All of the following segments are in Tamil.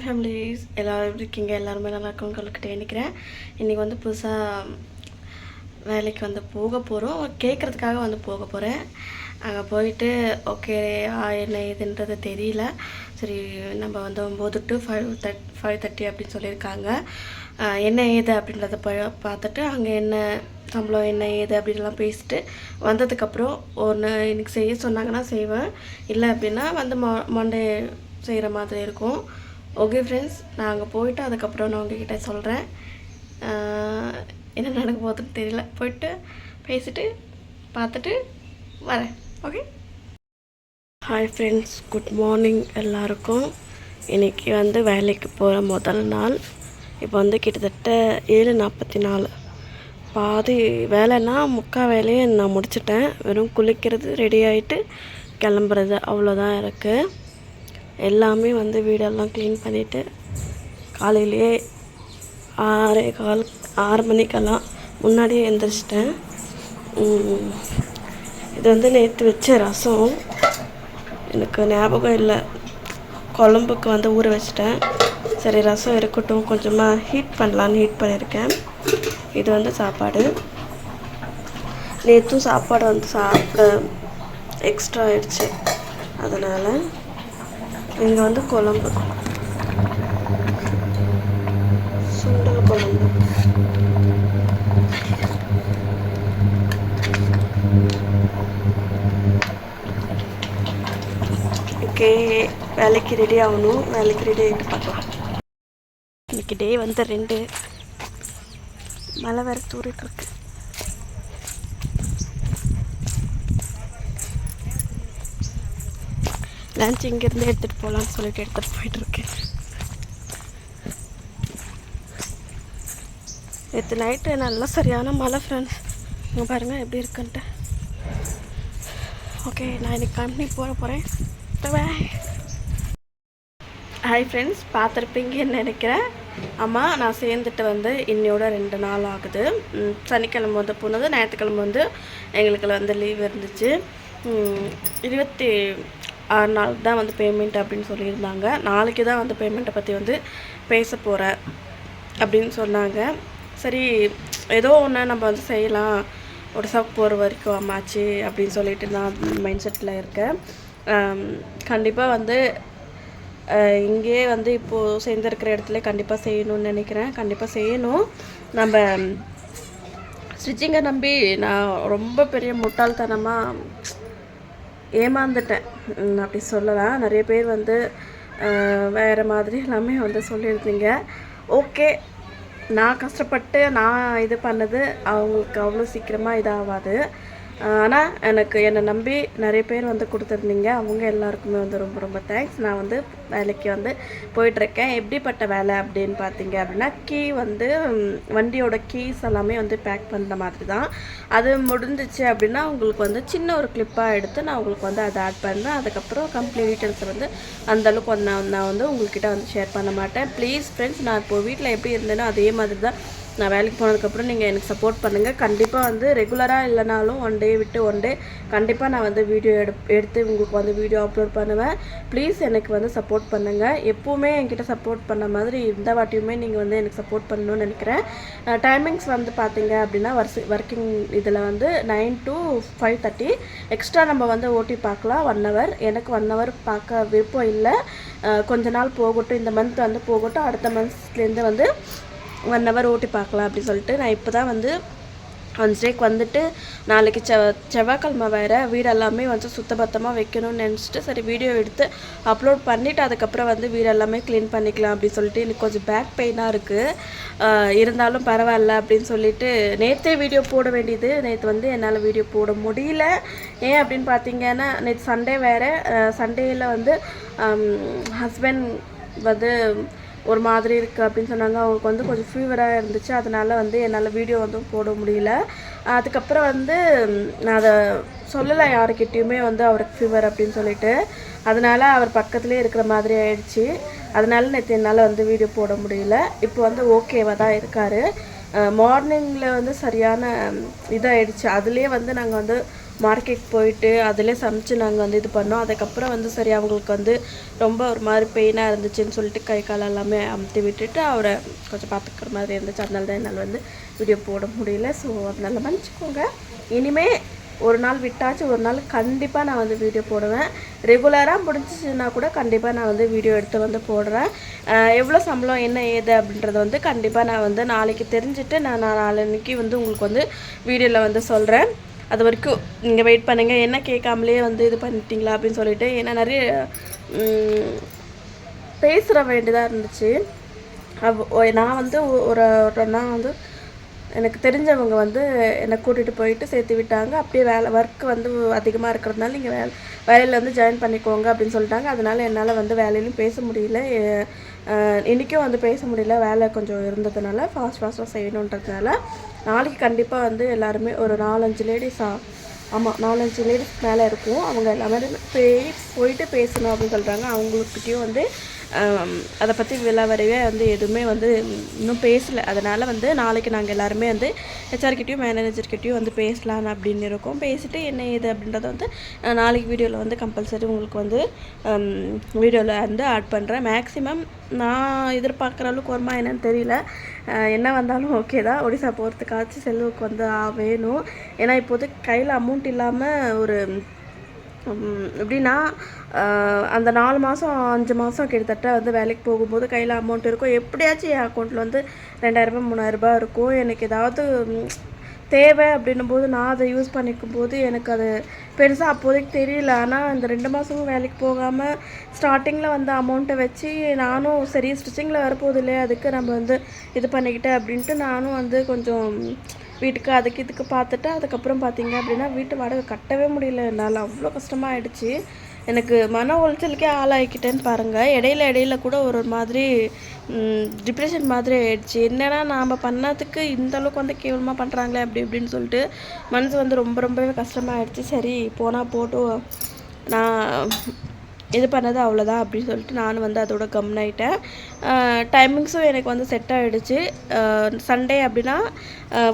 ஃபேமிலிஸ் எல்லோரும் எப்படி இருக்கீங்க? எல்லாருமே நல்லா இருக்கும்னு நினைக்கிறேன். இன்றைக்கி வந்து புதுசாக வேலைக்கு வந்து போக போகிறோம். கேட்குறதுக்காக வந்து போக போகிறேன். அங்கே போயிட்டு ஓகே என்ன ஏதுன்றது தெரியல. சரி, நம்ம வந்து 9 to 5:30 அப்படின்னு சொல்லியிருக்காங்க. என்ன ஏது அப்படின்றத பார்த்துட்டு அங்கே என்ன சம்பளம் என்ன ஏது அப்படின்லாம் பேசிட்டு வந்ததுக்கப்புறம் ஒன்று இன்றைக்கி செய்ய சொன்னாங்கன்னா செய்வேன், இல்லை அப்படின்னா வந்து மண்டே செய்கிற மாதிரி இருக்கும். ஓகே ஃப்ரெண்ட்ஸ், நான் அங்கே போயிட்டு அதுக்கப்புறம் நான் உங்ககிட்ட சொல்கிறேன். என்ன நடக்க போகுதுன்னு தெரியல. போயிட்டு பேசிட்டு பார்த்துட்டு வரேன். Okay, hi friends, good morning எல்லாருக்கும். இன்றைக்கி வந்து வேலைக்கு போகிற முதல் நாள். இப்போ வந்து கிட்டத்தட்ட 7:44. பாதி வேலைன்னா முக்கால் வேலையை நான் முடிச்சிட்டேன். வெறும் குளிக்கிறது, ரெடி ஆகிட்டு கிளம்புறது அவ்வளோதான் இருக்குது. எல்லாமே வந்து வீடெல்லாம் க்ளீன் பண்ணிவிட்டு காலையிலேயே 6 மணிக்கெல்லாம் முன்னாடியே எழுந்திரிச்சிட்டேன். இது வந்து நேற்று வச்ச ரசம், எனக்கு ஞாபகம் இல்லை, குழம்புக்கு வந்து ஊற வச்சிட்டேன். சரி, ரசம் இருக்கட்டும், கொஞ்சமாக ஹீட் பண்ணலான்னு ஹீட் பண்ணியிருக்கேன். இது வந்து சாப்பாடு. நேற்றும் சாப்பாடு வந்து சாப்பிட எக்ஸ்ட்ரா ஆயிடுச்சு, அதனால் இங்கே வந்து குழம்பு, சுண்டல் குழம்பு. ஓகே, வேலைக்கு ரெடி ஆகணும். வேலைக்கு ரெடி ஆகிட்டு பார்க்கலாம். இன்றைக்கி டே வந்து 2. மழை வேறு தூரிட்டுருக்கு. லன்ச் இங்கேருந்து எடுத்துகிட்டு போகலான்னு சொல்லிட்டு எடுத்துகிட்டு போயிட்டுருக்கேன். நேற்று நைட்டு நல்லா சரியான மழை ஃப்ரெண்ட்ஸ். இங்கே பாருங்கள் எப்படி இருக்குன்ட்டு. ஓகே, நான் இன்றைக்கி கம்பெனி போகிறேன். பாய். ஹாய் ஃப்ரெண்ட்ஸ், பார்த்துருப்பீங்கன்னு நினைக்கிறேன். ஆமாம், நான் சேர்ந்துட்டு வந்து இன்னையோட 2 நாள் ஆகுது. சனிக்கிழமை வந்து போனது, ஞாயிற்றுக்கிழமை வந்து எங்களுக்கு வந்து லீவ் இருந்துச்சு. 26 நாள் தான் வந்து பேமெண்ட் அப்படின்னு சொல்லியிருந்தாங்க. நாளைக்கு தான் வந்து பேமெண்ட்டை பற்றி வந்து பேச போகிறேன் அப்படின்னு சொன்னாங்க. சரி, ஏதோ ஒன்று நம்ம வந்து செய்யலாம், ஒரு சாக்கு போகிற வரைக்கும் ஆமாச்சு அப்படின்னு சொல்லிட்டு நான் மைண்ட் செட்டில் இருக்கேன். கண்டிப்பாக வந்து இங்கேயே வந்து இப்போது சேர்ந்துருக்கிற இடத்துல கண்டிப்பாக செய்யணும்னு நினைக்கிறேன். கண்டிப்பாக செய்யணும். நம்ம ஸ்டிச்சிங்கை நம்பி நான் ரொம்ப பெரிய முட்டாள்தனமாக ஏமாந்துட்டேன் அப்படி சொல்லலாம். நிறைய பேர் வந்து வேறு மாதிரி எல்லாமே வந்து சொல்லியிருந்தீங்க. ஓகே, நான் கஷ்டப்பட்டு நான் இது பண்ணது அவங்களுக்கு அவ்வளோ சீக்கிரமாக இதாகாது. ஆனால் என்னை நம்பி நிறைய பேர் வந்து கொடுத்துருந்தீங்க. அவங்க எல்லாருக்குமே வந்து ரொம்ப ரொம்ப தேங்க்ஸ். நான் வந்து வேலைக்கு வந்து போயிட்டுருக்கேன். எப்படிப்பட்ட வேலை அப்படின்னு பார்த்தீங்க அப்படின்னா, கீ வந்து வண்டியோட கீஸ் எல்லாமே வந்து பேக் பண்ணுற மாதிரி தான். அது முடிஞ்சிச்சு அப்படின்னா உங்களுக்கு வந்து சின்ன ஒரு கிளிப்பாக எடுத்து நான் உங்களுக்கு வந்து அதை ஆட் பண்ணுறேன். அதுக்கப்புறம் கம்ப்ளீட் டீட்டெயில்ஸை வந்து அந்தளவுக்கு வந்து நான் வந்து உங்கள்கிட்ட வந்து ஷேர் பண்ண மாட்டேன். ப்ளீஸ் ஃப்ரெண்ட்ஸ், நான் இப்போது வீட்டில் எப்படி இருந்தேனோ அதே மாதிரி தான் நான் வேலைக்கு போனதுக்கப்புறம் நீங்கள் எனக்கு சப்போர்ட் பண்ணுங்கள். கண்டிப்பாக வந்து ரெகுலராக இல்லைனாலும் 1 டே விட்டு 1 டே கண்டிப்பாக நான் வந்து வீடியோ எடுத்து உங்களுக்கு வந்து வீடியோ அப்லோட் பண்ணுவேன். ப்ளீஸ் எனக்கு வந்து சப்போர்ட் பண்ணுங்கள். எப்போவுமே என்கிட்ட சப்போர்ட் பண்ண மாதிரி இந்த வாட்டியுமே நீங்கள் வந்து எனக்கு சப்போர்ட் பண்ணணும்னு நினைக்கிறேன். டைமிங்ஸ் வந்து பார்த்தீங்க அப்படின்னா ஒர்க்கிங் இதில் வந்து 9 to 5:30. எக்ஸ்ட்ரா நம்ம வந்து ஓட்டி பார்க்கலாம் 1 hour. எனக்கு 1 hour பார்க்க விருப்பம் இல்லை. கொஞ்ச நாள் போகட்டும், இந்த மந்த் வந்து போகட்டும், அடுத்த மந்த்ஸ்லேருந்து வந்து 1 hour ஓட்டி பார்க்கலாம் அப்படின்னு சொல்லிட்டு நான் இப்போ தான் வந்து வென்ஸ்டேக்கு வந்துட்டு நாளைக்கு செவ்வாய்க்கிழமை வேறு வீடெல்லாமே வந்து சுத்தபத்தமாக வைக்கணும்னு நினச்சிட்டு சரி வீடியோ எடுத்து அப்லோட் பண்ணிவிட்டு அதுக்கப்புறம் வந்து வீடெல்லாமே க்ளீன் பண்ணிக்கலாம் அப்படின்னு சொல்லிட்டு எனக்கு கொஞ்சம் பேக் பெயினாக இருக்குது. இருந்தாலும் பரவாயில்ல அப்படின்னு சொல்லிட்டு நேற்றே வீடியோ போட வேண்டியது. நேற்று வந்து என்னால் வீடியோ போட முடியல. ஏன் அப்படின்னு பார்த்தீங்கன்னா, நேற்று சண்டே வேறு. சண்டேயில் வந்து ஹஸ்பண்ட் வந்து ஒரு மாதிரி இருக்குது அப்படின்னு சொன்னாங்க. அவங்களுக்கு வந்து கொஞ்சம் ஃபீவராக இருந்துச்சு. அதனால் வந்து என்னால் வீடியோ வந்து போட முடியல. அதுக்கப்புறம் வந்து நான் அதை சொல்லலை யாருக்கிட்டேயுமே வந்து அவருக்கு ஃபீவர் அப்படின்னு சொல்லிட்டு. அதனால் அவர் பக்கத்துலேயே இருக்கிற மாதிரி ஆயிடுச்சு. அதனால நேற்று என்னால் வந்து வீடியோ போட முடியல. இப்போ வந்து ஓகேவாக தான் இருக்கார். மார்னிங்கில் வந்து சரியான இதாகிடுச்சு. அதுலேயே வந்து நாங்கள் வந்து மார்க்கெட் போயிட்டு அதிலே சமைச்சு நாங்கள் வந்து இது பண்ணோம். அதுக்கப்புறம் வந்து சரி அவங்களுக்கு வந்து ரொம்ப ஒரு மாதிரி பெயினாக இருந்துச்சுன்னு சொல்லிட்டு கை கால் எல்லாமே அமுத்தி விட்டுட்டு அவரை கொஞ்சம் பார்த்துக்கிற மாதிரி இருந்துச்சு. அதனால தான் என்னால் வந்து வீடியோ போட முடியல. ஸோ அதனால மன்னிச்சுக்கோங்க. இனிமேல் ஒரு நாள் விட்டாச்சும் ஒரு நாள் கண்டிப்பாக நான் வந்து வீடியோ போடுவேன். ரெகுலராக முடிஞ்சிச்சுன்னா கூட கண்டிப்பாக நான் வந்து வீடியோ எடுத்து வந்து போடுறேன். எவ்வளோ சம்பளம் என்ன ஏது அப்படின்றத வந்து கண்டிப்பாக நான் வந்து நாளைக்கு தெரிஞ்சுட்டு நான் நாளைக்கு வந்து உங்களுக்கு வந்து வீடியோவில் வந்து சொல்கிறேன். அது வரைக்கும் நீங்கள் வெயிட் பண்ணுங்கள். என்ன கேட்காமலே வந்து இது பண்ணிட்டீங்களா அப்படின்னு சொல்லிட்டு. ஏன்னா நிறைய பேசுகிற வேண்டியதாக இருந்துச்சு. நான் வந்து ஒரு நான் வந்து எனக்கு தெரிஞ்சவங்க வந்து என்னை கூட்டிகிட்டு போயிட்டு சேர்த்து விட்டாங்க. அப்படியே ஒர்க் வந்து அதிகமாக இருக்கிறதுனால நீங்கள் வேலையில் வந்து ஜாயின் பண்ணிக்கோங்க அப்படின்னு சொல்லிட்டாங்க. அதனால் என்னால் வந்து வேலையிலும் பேச முடியல. இன்றைக்கும் வந்து பேச முடியல. வேலை கொஞ்சம் இருந்ததுனால ஃபாஸ்ட்டாக செய்யணுன்றதுனால நாளைக்கு கண்டிப்பாக வந்து எல்லாருமே ஒரு 4-5 லேடிஸா ஆமாம் 4-5 லேடிஸ் மேலே இருக்கும். அவங்க எல்லாமே போயிட்டு பேசணும் அப்படின்னு சொல்கிறாங்க. அவங்களுக்கிட்டையும் வந்து அதை பற்றி விலாவறிவே வந்து எதுவுமே வந்து இன்னும் பேசலை. அதனால் வந்து நாளைக்கு நாங்கள் எல்லாருமே வந்து ஹெச்ஆர்கிட்டையும் மேனேஜர்கிட்டையும் வந்து பேசலாம் அப்படின்னு இருக்கோம். பேசிட்டு என்ன ஏது அப்படின்றத வந்து நாளைக்கு வீடியோவில் வந்து கம்பல்சரி உங்களுக்கு வந்து வீடியோவில் வந்து ஆட் பண்ணுறேன். மேக்ஸிமம் நான் எதிர்பார்க்குற அளவுக்கு வருமா என்னன்னு தெரியல. என்ன வந்தாலும் ஓகே தான். ஒடிசா போகிறதுக்காச்சும் செலவுக்கு வந்து வேணும். ஏன்னா இப்போதைக்கு கையில் அமௌண்ட் இல்லாமல் ஒரு எப்படின்னா அந்த 4 மாதம் 5 மாதம் கிட்டத்தட்ட வந்து வேலைக்கு போகும்போது கையில் அமௌண்ட் இருக்கும். எப்படியாச்சும் என் அக்கௌண்ட்டில் வந்து 2000 3000 இருக்கும். எனக்கு ஏதாவது தேவை அப்படின்னும் போது நான் அதை யூஸ் பண்ணிக்கும் போது எனக்கு அது பெருசாக அப்போதைக்கு தெரியல. ஆனால் இந்த 2 மாதமும் வேலைக்கு போகாமல் ஸ்டார்டிங்கில் வந்து அமௌண்ட்டை வச்சு நானும் சரி ஸ்டிச்சிங்கில் வரப்போகுது இல்லையா, அதுக்கு நம்ம வந்து இது பண்ணிக்கிட்டேன் அப்படின்ட்டு நானும் வந்து கொஞ்சம் வீட்டுக்கு அதுக்கு இதுக்கு பார்த்துட்டு அதுக்கப்புறம் பார்த்திங்க அப்படின்னா வீட்டு வாடகை கட்டவே முடியல என்னால். அவ்வளோ கஷ்டமாக ஆகிடுச்சு. எனக்கு மன உளைச்சலுக்கே ஆளாகிக்கிட்டேன்னு பாருங்கள். இடையில கூட ஒரு மாதிரி டிப்ரெஷன் மாதிரி ஆகிடுச்சு. என்னென்னா நாம் பண்ணதுக்கு இந்தளவுக்கு வந்து கேவலமாக பண்ணுறாங்களே அப்படி இப்படின்னு சொல்லிட்டு மனசு வந்து ரொம்பவே கஷ்டமாக ஆகிடுச்சு. சரி போனால் போட்டும், நான் இது பண்ணது அவ்வளோதான் அப்படின்னு சொல்லிட்டு நானும் வந்து அதோட கம்னாயிட்டேன். டைமிங்ஸும் எனக்கு வந்து செட் ஆகிடுச்சு. சண்டே அப்படின்னா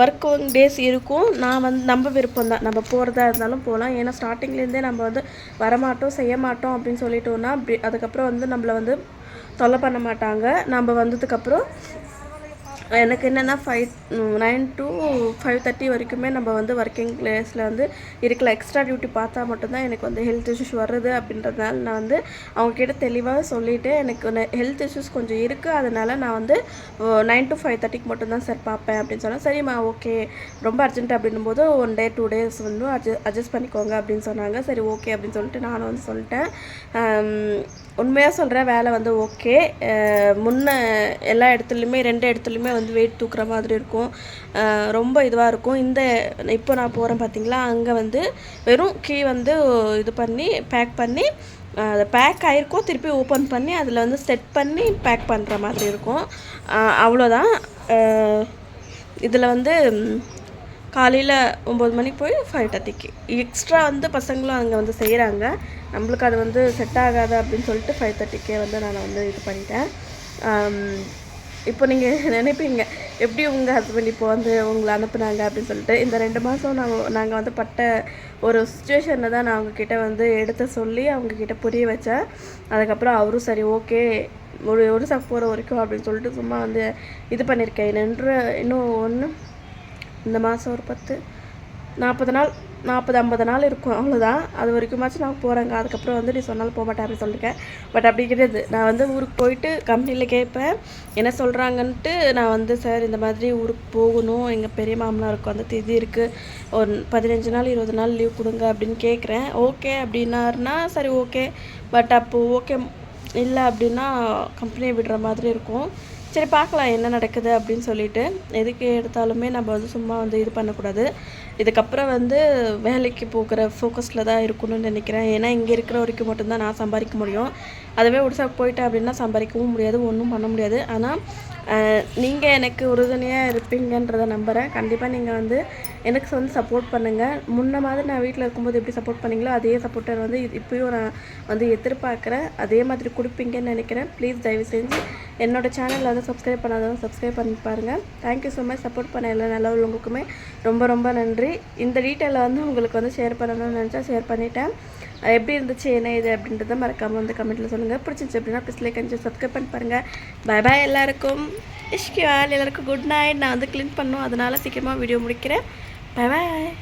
ஒர்க்கிங் டேஸ் இருக்கும். நான் வந்து நம்ம விருப்பம் தான், நம்ம போகிறதா இருந்தாலும் போகலாம். ஏன்னா ஸ்டார்டிங்லேருந்தே நம்ம வந்து வரமாட்டோம் செய்ய மாட்டோம் அப்படின்னு சொல்லிட்டோன்னா அதுக்கப்புறம் வந்து நம்மளை வந்து தொல்லை பண்ண மாட்டாங்க. நம்ம வந்ததுக்கப்புறம் எனக்கு என்னென்னா 9 to 5:30 வரைக்குமே நம்ம வந்து ஒர்க்கிங் பிளேஸில் வந்து இருக்கலாம். எக்ஸ்ட்ரா டியூட்டி பார்த்தா மட்டும்தான் எனக்கு வந்து ஹெல்த் இஷ்யூஸ் வருது அப்படின்றதுனால நான் வந்து அவங்கக்கிட்ட தெளிவாக சொல்லிவிட்டு எனக்கு ஹெல்த் இஷ்யூஸ் கொஞ்சம் இருக்குது, அதனால் நான் வந்து 9 to 5:30 மட்டும்தான் சார் பார்ப்பேன் அப்படின்னு சொன்னேன். சரிம்மா ஓகே, ரொம்ப அர்ஜென்ட் அப்படின்னும் போது 1 day 2 days வந்து அட்ஜஸ்ட் பண்ணிக்கோங்க அப்படின்னு சொன்னாங்க. சரி ஓகே அப்படின்னு சொல்லிட்டு நானும் வந்து சொல்லிட்டேன். உண்மையாக சொல்கிறேன், வேலை வந்து ஓகே. முன்ன எல்லா இடத்துலையுமே 2 இடத்துலையுமே வந்து வெயிட் தூக்குற மாதிரி இருக்கும். ரொம்ப இதுவாக இருக்கும். இப்போ நான் போகிறேன் பார்த்தீங்களா, அங்கே வந்து வெறும் கீ வந்து இது பண்ணி பேக் பண்ணி அதை பேக் ஆகிருக்கும், திருப்பி ஓப்பன் பண்ணி அதில் வந்து செட் பண்ணி பேக் பண்ணுற மாதிரி இருக்கும். அவ்வளோதான். இதில் வந்து காலையில் 9 மணிக்கு போய் 5:30க்கு எக்ஸ்ட்ரா வந்து பசங்களும் அங்கே வந்து செய்கிறாங்க. நம்மளுக்கு அது வந்து செட் ஆகாது அப்படின்னு சொல்லிட்டு 5:30க்கே வந்து நான் வந்து இது பண்ணிட்டேன். இப்போ நீங்கள் நினைப்பீங்க எப்படி உங்கள் ஹஸ்பண்ட் இப்போ வந்து உங்களை அனுப்புனாங்க அப்படின்னு சொல்லிட்டு. இந்த 2 மாதம் நாங்கள் வந்து பட்ட ஒரு சுச்சுவேஷனில் தான் நான் அவங்கக்கிட்ட வந்து எடுத்து சொல்லி அவங்கக்கிட்ட புரிய வச்சேன். அதுக்கப்புறம் அவரும் சரி ஓகே ஒரு சாப் போகிற வரைக்கும் அப்படின்னு சொல்லிட்டு சும்மா வந்து இது பண்ணியிருக்கேன். இன்னும் இந்த மாதம் ஒரு 40 நாள் 40-50 நாள் இருக்கும், அவ்வளோதான். அது வரைக்குமாச்சும் நான் போகிறேங்க. அதுக்கப்புறம் வந்து நீ சொன்னாலும் போக மாட்டேன் அப்படின்னு சொல்லியிருக்கேன். பட் அப்படி கிடையாது. நான் வந்து ஊருக்கு போயிட்டு கம்பெனியில் கேட்பேன் என்ன சொல்கிறாங்கன்ட்டு. நான் வந்து சார் இந்த மாதிரி ஊருக்கு போகணும், எங்கள் பெரிய மாமனாருக்கு வந்து தேதி இருக்குது, ஒரு 15 நாள் 20 நாள் லீவ் கொடுங்க அப்படின்னு கேட்குறேன். ஓகே அப்படின்னாருனா சரி ஓகே. பட் அப்போது ஓகே இல்லை அப்படின்னா கம்பெனியை விடுற மாதிரி இருக்கும். சரி பார்க்கலாம் என்ன நடக்குது அப்படின்னு சொல்லிட்டு. எதுக்கு எடுத்தாலுமே நம்ம வந்து சும்மா வந்து இது பண்ணக்கூடாது. இதுக்கப்புறம் வந்து வேலைக்கு போகிற ஃபோக்கஸில் தான் இருக்கணும்னு நினைக்கிறேன். ஏன்னா இங்கே இருக்கிற வரைக்கும் மட்டும்தான் நான் சம்பாதிக்க முடியும். அதுவே ஒடிசாவுக்கு போயிட்டேன் அப்படின்னா சம்பாதிக்கவும் முடியாது, ஒன்றும் பண்ண முடியாது. ஆனால் நீங்கள் எனக்கு உறுதுணையாக இருப்பீங்கன்றதை நம்புகிறேன். கண்டிப்பாக நீங்கள் வந்து எனக்கு வந்து சப்போர்ட் பண்ணுங்கள். முன்ன மாதிரி நான் வீட்டில் இருக்கும்போது எப்படி சப்போர்ட் பண்ணிங்களோ அதே சப்போர்ட்டர் வந்து இப்போயும் நான் வந்து எதிர்பார்க்குறேன். அதே மாதிரி கொடுப்பீங்கன்னு நினைக்கிறேன். ப்ளீஸ் தயவு செஞ்சு என்னோடய சேனலில் வந்து சப்ஸ்கிரைப் பண்ணாதவங்க சப்ஸ்கிரைப் பண்ணி பாருங்கள். Thank you so much. சப்போர்ட் பண்ண எல்லா நல்ல உள்ளவங்களுக்குமே ரொம்ப ரொம்ப நன்றி. இந்த டீட்டெயிலை வந்து உங்களுக்கு வந்து ஷேர் பண்ணணும்னு நினச்சா ஷேர் பண்ணிட்டேன். எப்படி இருந்துச்சு என்ன இது அப்படின்றத மறக்காமல் வந்து கமெண்ட்டில் சொல்லுங்கள். பிடிச்சிருந்துச்சு அப்படின்னா ப்ளீஸ் லைக் அண்ட் சப்ஸ்கிரைப் பண்ணி பாருங்கள். பாய் பாய் எல்லாருக்கும். இஷ்கியால் எல்லாருக்கும் குட் நைட். நான் வந்து க்ளீன் பண்ணணும், அதனால் சீக்கிரமாக வீடியோ முடிக்கிறேன். பாய் பாய்.